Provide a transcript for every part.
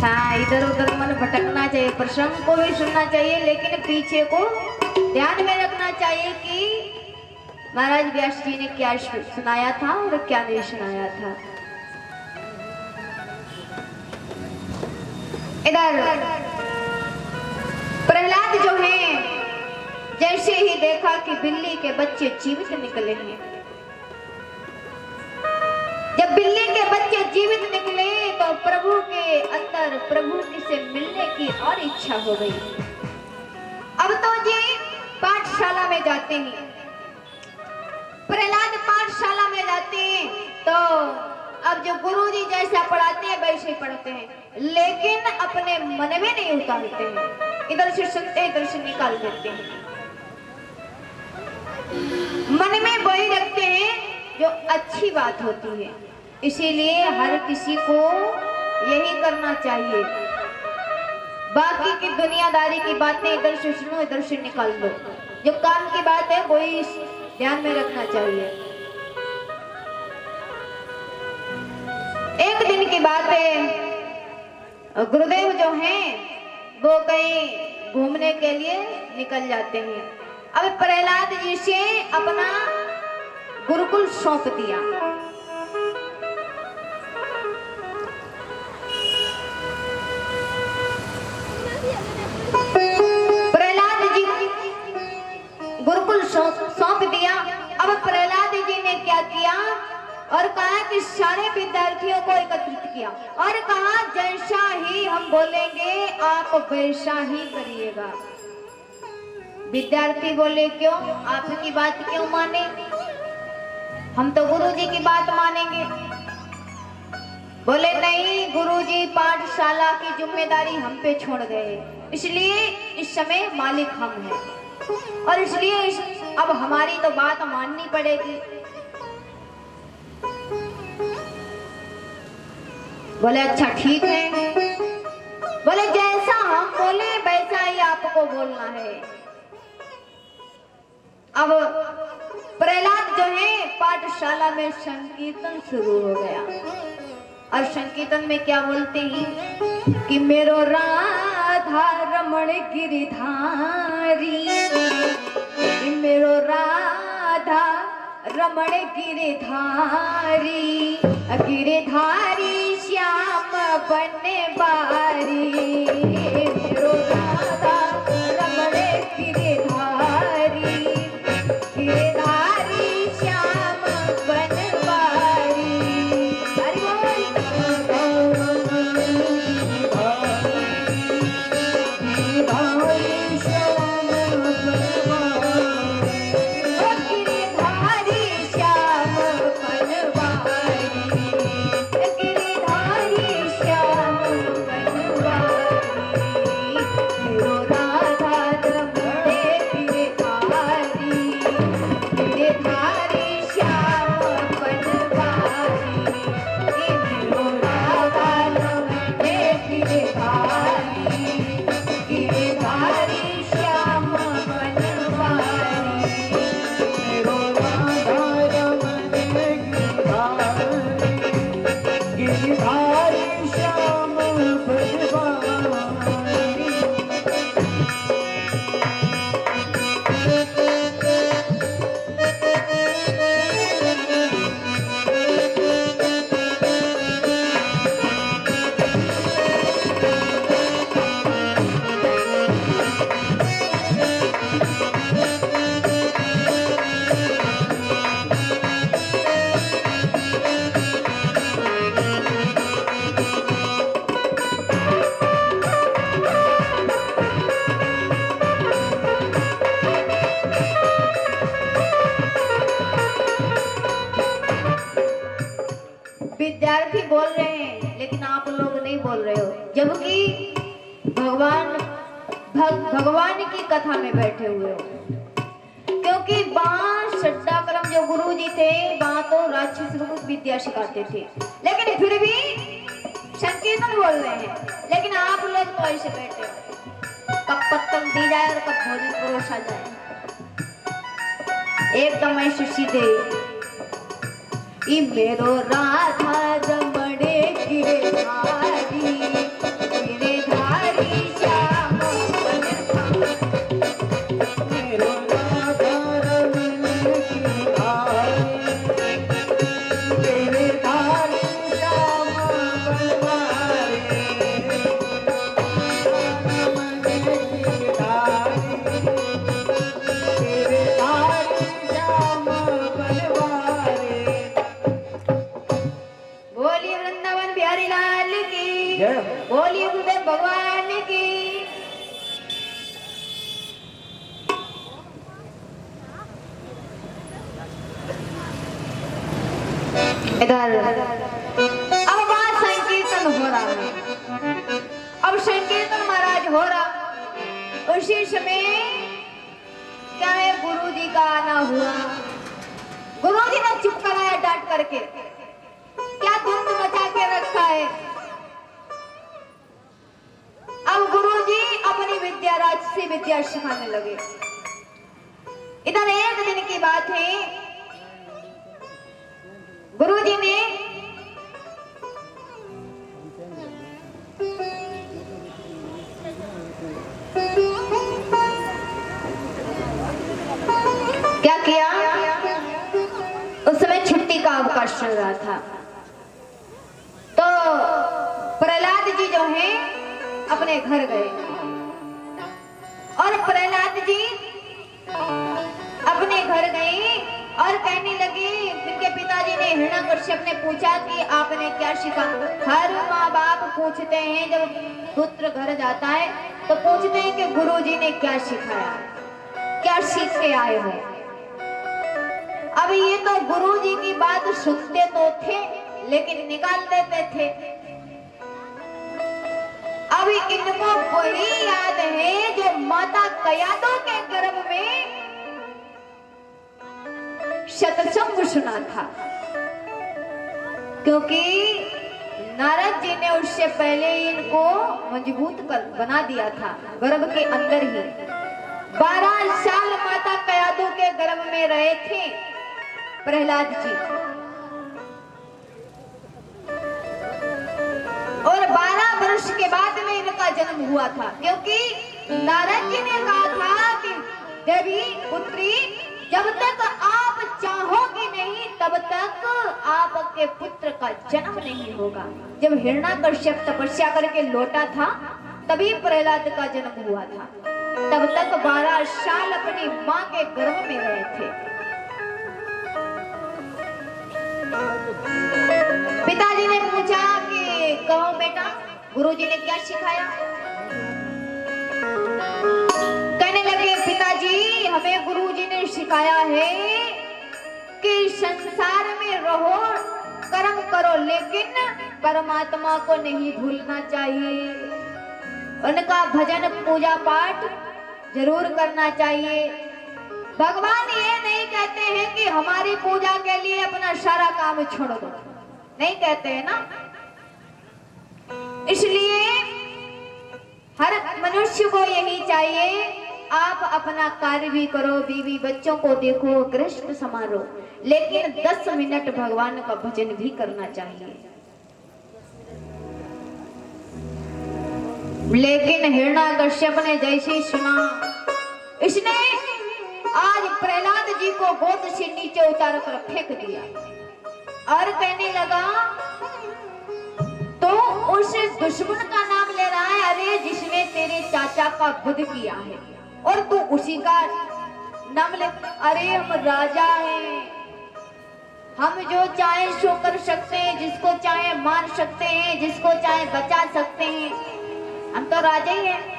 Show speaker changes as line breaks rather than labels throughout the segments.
हाँ, इधर उधर मन भटकना चाहिए, प्रसंग को भी सुनना चाहिए, लेकिन पीछे को ध्यान में रखना चाहिए कि महाराज व्यास जी ने क्या सुनाया था और क्या नहीं सुनाया था। इधर प्रहलाद जो है, जैसे ही देखा कि बिल्ली के बच्चे जीवित निकले हैं, जब बिल्ली के बच्चे जीवित निकले तो प्रभु के अंदर प्रभु से मिलने की और इच्छा हो गई। अब तो जी पाठशाला में जाते हैं, प्रहलाद पाठशाला में जाते हैं, तो अब जो गुरुजी जैसा पढ़ाते हैं वैसे ही पढ़ते हैं, लेकिन अपने मन में नहीं उतारते हैं, इधर से सुनते इधर से निकाल देते हैं। मन में वही रखते हैं जो अच्छी बात होती है। इसीलिए हर किसी को यही करना चाहिए। बाकी की दुनियादारी की बातें इधर से सुनो इधर से निकाल दो, जो काम की बात है वही ध्यान में रखना चाहिए। एक दिन की बात है, गुरुदेव जो हैं वो कहीं घूमने के लिए निकल जाते हैं। अब प्रहलाद जी से अपना गुरुकुल सौंप दिया। प्रहलाद जी गुरुकुल सौंप दिया। अब प्रहलाद जी ने क्या किया और कहा कि सारे विद्यार्थियों को एकत्रित किया और कहा जैसा ही हम बोलेंगे आप वैसा ही करिएगा। विद्यार्थी बोले क्यों, आपकी बात क्यों माने, हम तो गुरुजी की बात मानेंगे। बोले नहीं, गुरुजी पाठशाला की जिम्मेदारी हम पे छोड़ गए, इसलिए इस समय मालिक हम हैं और इसलिए अब हमारी तो बात माननी पड़ेगी। बोले अच्छा ठीक है, बोले जैसा हम बोले वैसा ही आपको बोलना है। अब प्रहलाद जो है पाठशाला में संकीर्तन शुरू हो गया और संकीर्तन में क्या बोलते हैं कि मेरो राधा रमण गिरधारी, मेरो राधा रमण गिरधारी, गिरधारी श्याम बनवारी, मेरो राधा रमण गिरधारी, गिरधारी श्याम बनवारी। हरि विद्यार्थी बोल रहे हैं लेकिन आप लोग नहीं बोल रहे हो, जबकि भगवान की कथा में बैठे हुए हो। क्योंकि वहाँ श्रद्धाक्रम जो गुरु जी थे वहाँ तो राक्षस को विद्या सिखाते थे, लेकिन फिर भी संकीर्तन बोल रहे हैं, लेकिन आप लोग तो ऐसे बैठे हो, कब पत्तम दी जाए और कब भोजन परोसा जाए, एकदम ऐसे सीधे। मेरो राधा रमणे गिरधारी, बिहारी लाल की
जय।
बोलिए गुरुदेव भगवान की। इधर अब बात संकीर्तन हो रहा है। अब संकीर्तन महाराज हो रहा, उसी समय क्या है, गुरु जी का आना हुआ। गुरु जी ने चुप कराया डांट करके, क्या धुंध मचा के रखा है। अब गुरु जी अपनी विद्या, राजसी विद्या सिखाने लगे। इधर एक दिन की बात है, गुरु जी ने क्या किया, उस समय छुट्टी का अवकाश चल रहा था, तो प्रहलाद जी जो हैं अपने घर गए और प्रहलाद जी अपने घर गए और कहने लगे। उनके पिताजी ने, हिरण्यकश्यप ने पूछा कि आपने क्या सीखा। हर माँ बाप पूछते हैं जब पुत्र घर जाता है तो पूछते हैं कि गुरुजी ने क्या सिखाया, क्या सीख के आए हो। अब ये तो गुरुजी की बात सुनते तो थे लेकिन निकाल देते थे। अब इनको वही याद है जो माता कयादो के गर्भ में शतसंग सुना था, क्योंकि नारद जी ने उससे पहले इनको मजबूत कर बना दिया था गर्भ के अंदर ही। 12 साल माता कयादो के गर्भ में रहे थे प्रहलाद जी, और 12 वर्ष के बाद में इनका जन्म हुआ था, क्योंकि नारद जी ने कहा था कि देवी पुत्री, जब तक आप चाहोगे नहीं तब तक आपके पुत्र का जन्म नहीं होगा। जब हिरण्यकश्यप तपस्या करके लौटा था तभी प्रहलाद का जन्म हुआ था। तब तक 12 साल अपनी मां के गर्भ में रहे थे। पिताजी ने पूछा कि कहो बेटा, गुरुजी ने क्या सिखाया। कहने लगे पिताजी, हमें गुरुजी ने सिखाया है कि संसार में रहो, कर्म करो, लेकिन परमात्मा को नहीं भूलना चाहिए। उनका भजन पूजा पाठ जरूर करना चाहिए। भगवान ये नहीं कहते हैं कि हमारी पूजा के लिए अपना सारा काम छोड़ दो, नहीं कहते हैं ना। इसलिए हर मनुष्य को यही चाहिए, आप अपना कार्य भी करो, बीवी बच्चों को देखो, गृहस्थ संभालो, लेकिन 10 मिनट भगवान का भजन भी करना चाहिए। लेकिन हिरण्यकश्यप ने जैसे सुना, इसने आज प्रहलाद जी को गोद से नीचे उतार कर फेंक दिया और कहने लगा, तो उस दुश्मन का नाम ले रहा है, अरे जिसने तेरे चाचा का वध किया है, और तू उसी का नाम ले। अरे हम राजा हैं, हम जो चाहे सो कर सकते हैं, जिसको चाहे मार सकते हैं, जिसको चाहे बचा सकते हैं, हम तो राजा ही हैं।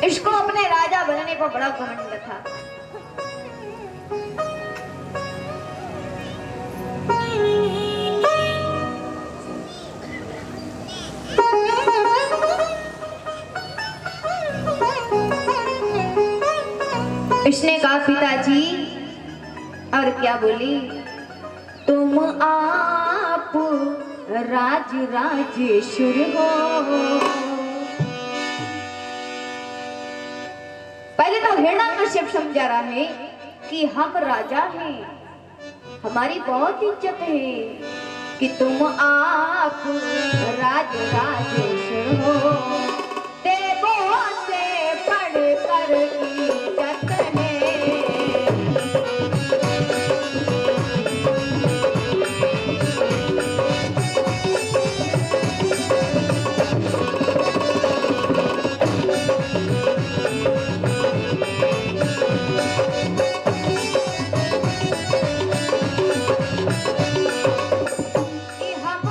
इसको अपने राजा बनने को बड़ा घमंड था। इसने कहा पिताजी, और क्या बोली, तुम आप राज राजेश्वर हो। पहले तो हिरण्यकश्यप समझा रहा है कि हम राजा हैं, हमारी बहुत इज्जत है, कि तुम आप राज राजेश्वर हो, देवों से बढ़कर इज्जत है। कि हम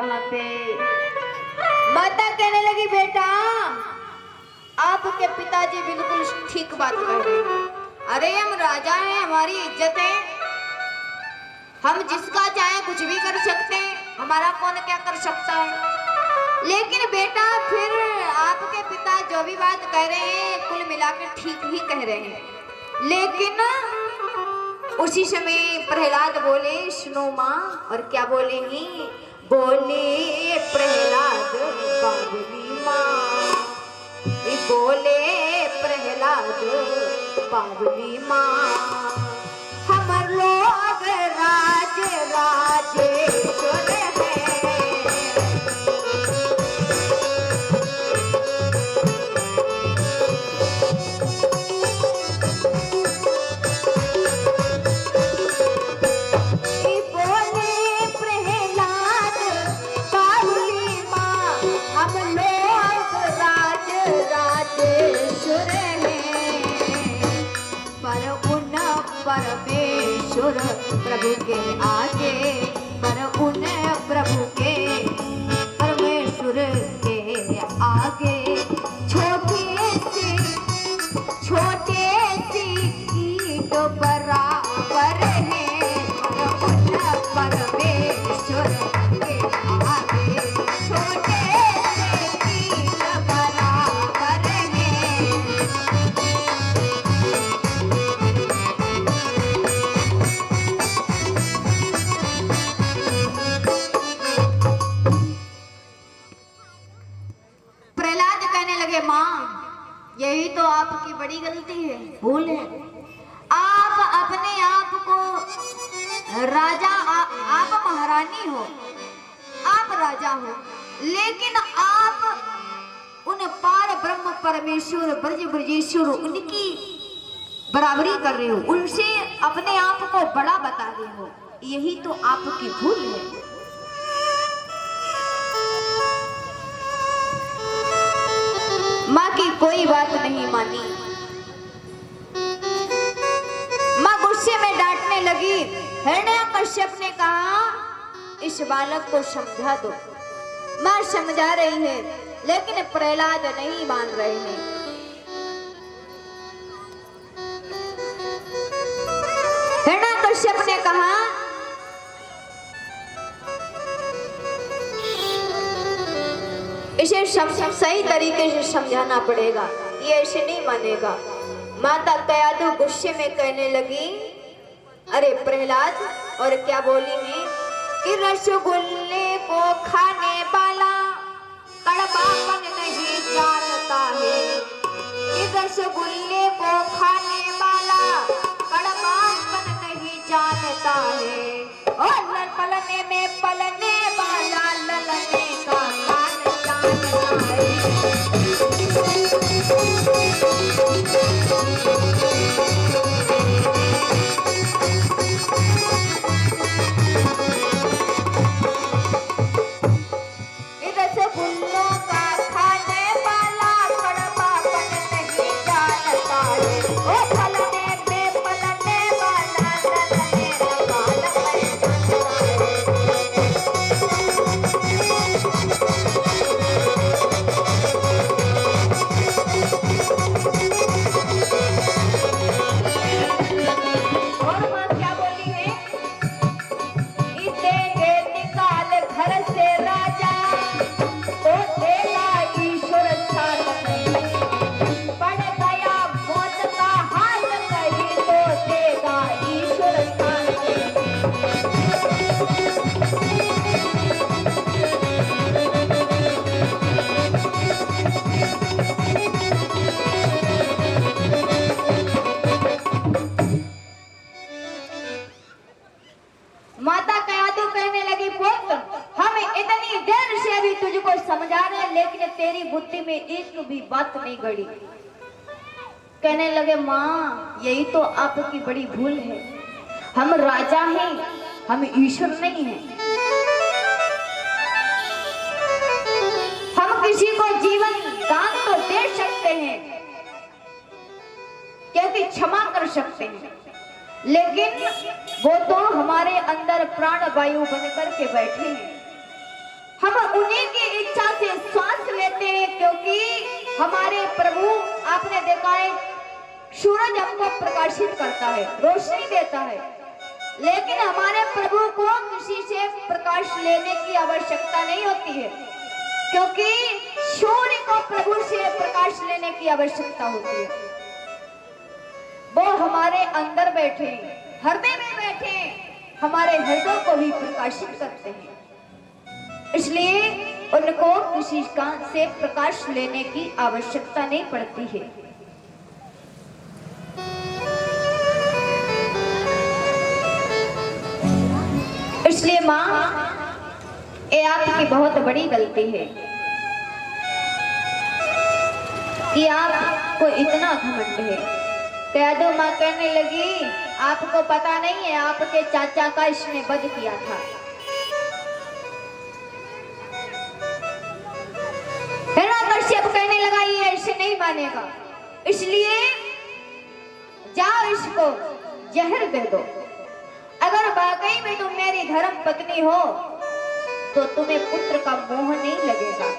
कहाँ पे। माता कहने लगी बेटा आपके पिताजी बिल्कुल ठीक बात कह रहे हैं। अरे हम राजा हैं, हमारी इज्जत है, हम जिसका चाहे कुछ भी कर सकते हैं, हमारा कौन क्या कर सकता है। लेकिन बेटा फिर आपके पिता जो भी बात कह रहे हैं कुल मिलाकर ठीक ही कह रहे हैं। लेकिन उसी समय प्रहलाद बोले सुनो माँ, और क्या बोलेंगी, बोले प्रहलाद बाबली माँ, बोले प्रहलाद बाबली माँ, हमर लोग राज राजेश्वर है। परमेश्वर प्रभु के आगे, पर उन प्रभु के परमेश्वर के आगे छोटे सी ईंट बराबर है, पर उन परमेश्वर के आगे छोटे से ईंट बराबर है। माँ यही तो आपकी बड़ी गलती है, भूल है। आप अपने आप को राजा, आप महारानी हो, आप राजा हो, लेकिन आप उन पार ब्रह्म परमेश्वर ब्रज ब्रजेश्वर उनकी बराबरी कर रहे हो, उनसे अपने आप को बड़ा बता रहे हो, यही तो आपकी भूल है। माँ की कोई बात नहीं मानी। माँ गुस्से में डांटने लगी। हिरण्यकश्यप ने कहा इस बालक को समझा दो। माँ समझा रही है लेकिन प्रहलाद नहीं मान रहे हैं। हिरण्यकश्यप ने कहा इसे सही तरीके से समझाना पड़ेगा, ये ऐसे नहीं मानेगा। माता कयादु गुस्से में कहने लगी अरे प्रहलाद, और क्या बोली है कि रसगुल्ले को खाने वाला कड़वापन नहीं जानता है, कि रसगुल्ले को खाने वाला कड़वापन नहीं जानता है, और पलने में पलने वाला ललने का माता कयादु कहने लगी पुत्र, हम इतनी देर से अभी तुझको समझा रहे हैं लेकिन तेरी बुद्धि में एक भी बात नहीं गड़ी। कहने लगे माँ यही तो आपकी बड़ी भूल है, हम राजा हैं, हम ईश्वर नहीं हैं। हम किसी को जीवन दान तो दे सकते हैं क्योंकि क्षमा कर सकते हैं, लेकिन वो तो हमारे अंदर प्राण वायु बनकर के बैठे हैं। उन्हीं की इच्छा से श्वास लेते हैं, क्योंकि हमारे प्रभु आपने देखा है सूरज हमको प्रकाशित करता है, रोशनी देता है, लेकिन हमारे प्रभु को किसी से प्रकाश लेने की आवश्यकता नहीं होती है, क्योंकि सूर्य को प्रभु से प्रकाश लेने की आवश्यकता होती है। वो हमारे अंदर बैठे, हृदय में बैठे, हमारे हृदय को भी प्रकाशित करते हैं, इसलिए उनको किसी का से प्रकाश लेने की आवश्यकता नहीं पड़ती है। इसलिए माँ, ये आपकी बहुत बड़ी गलती है कि आपको इतना घमंड है। कह दो माँ कहने लगी, आपको पता नहीं है आपके चाचा का इसने वध किया था। हिरण्यकश्यप कहने लगा ये ऐसे नहीं मानेगा, इसलिए जाओ इसको जहर दे दो। अगर वाकई में तुम मेरी धर्म पत्नी हो तो तुम्हें पुत्र का मोह नहीं लगेगा,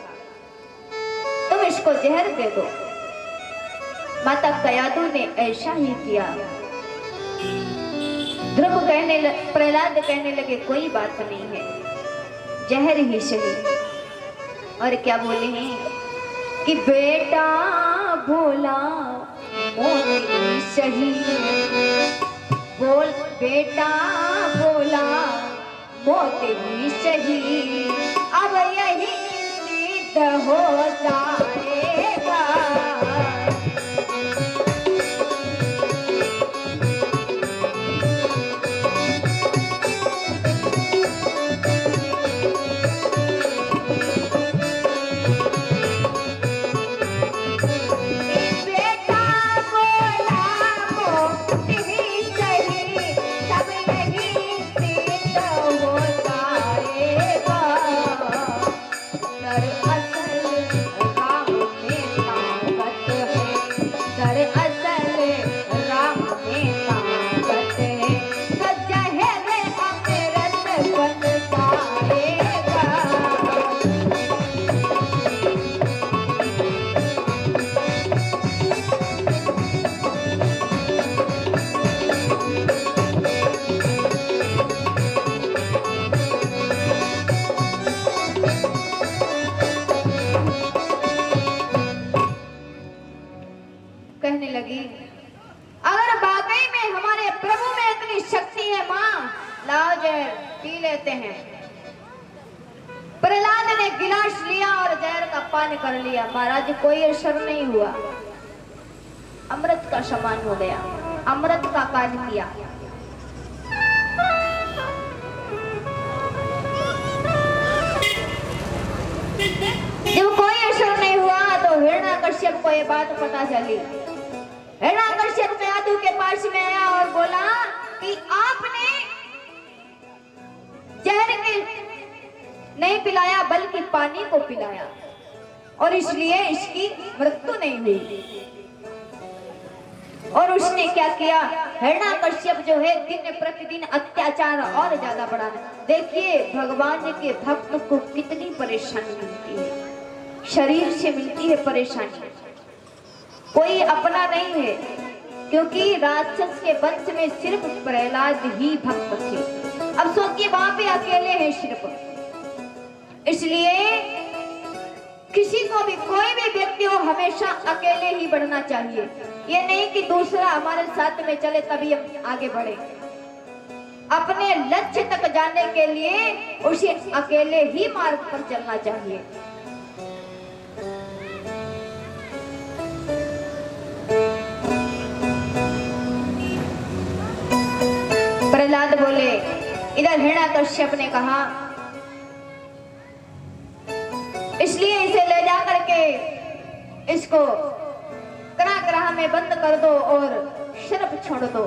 तुम इसको जहर दे दो। माता कयादु ने ऐसा ही किया। ध्रुव प्रहलाद कहने लगे कोई बात नहीं है, जहर ही सही। और क्या बोले हैं कि बेटा भोला मोती सही, बोल बेटा भोला मोती सही, अब यही सिद्ध हो जाएगा। कहने लगी अगर वाकई में हमारे प्रभु में इतनी शक्ति है माँ, लाओ जहर पी लेते हैं। प्रहलाद ने गिलास लिया और जहर का पान कर लिया। महाराज कोई असर नहीं हुआ, अमृत का समान हो गया, अमृत का कार्य किया। जब कोई असर नहीं हुआ तो हिरण्यकश्यप को ये बात पता चली। हिरण्यकश्यप कयादु के पास में आया और बोला कि आपने जहर के नहीं पिलाया बल्कि पानी को पिलाया और इसलिए इसकी मृत्यु नहीं हुई। और उसने क्या किया, हिरण्यकश्यप जो है दिन प्रतिदिन अत्याचार और ज्यादा बढ़ा। देखिए भगवान के भक्त को कितनी परेशानी मिलती है, शरीर से मिलती है परेशानी, कोई अपना नहीं है, क्योंकि राक्षस के वंश में सिर्फ प्रहलाद ही भक्त थे। अब सोचिए वहां पे अकेले हैं सिर्फ, इसलिए किसी को भी कोई भी व्यक्ति हो हमेशा अकेले ही बढ़ना चाहिए। ये नहीं कि दूसरा हमारे साथ में चले तभी हम आगे बढ़े। अपने लक्ष्य तक जाने के लिए उसे अकेले ही मार्ग पर चलना चाहिए। प्रहलाद बोले, इधर हिरण्यकश्यप ने कहा इसलिए इसे ले जा करके इसको कारागृह में बंद कर दो और शर्फ छोड़ दो।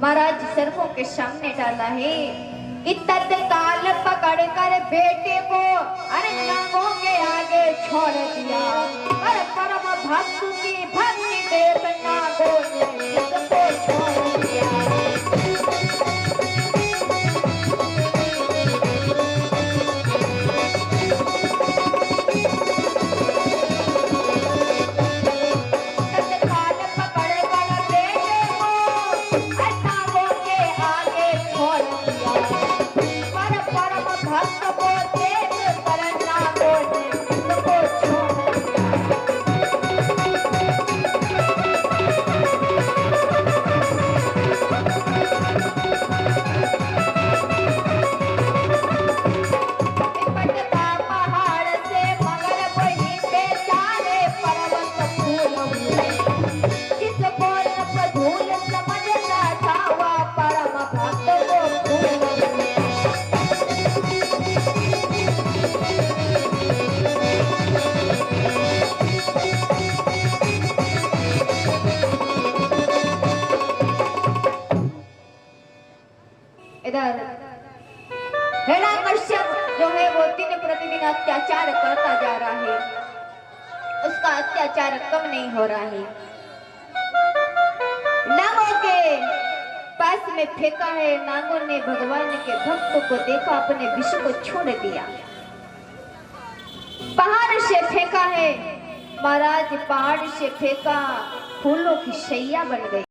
महाराज शर्फों के सामने डाला है कि तत्काल पकड़ कर बेटे को अरनांगों के आगे छोड़ दिया और परम भक्त की भक्ति देख नागों ने इसको छोड़ दिया। हिरण्यकश्यप जो है वो दिन प्रतिदिन अत्याचार करता जा रहा है, उसका अत्याचार कम नहीं हो रहा है। नागों के पास में फेंका है, नागों ने भगवान के भक्तों को देखा, अपने विष को छोड़ दिया। पहाड़ से फेंका है महाराज, पहाड़ से फेंका, फूलों की शैया बन गई।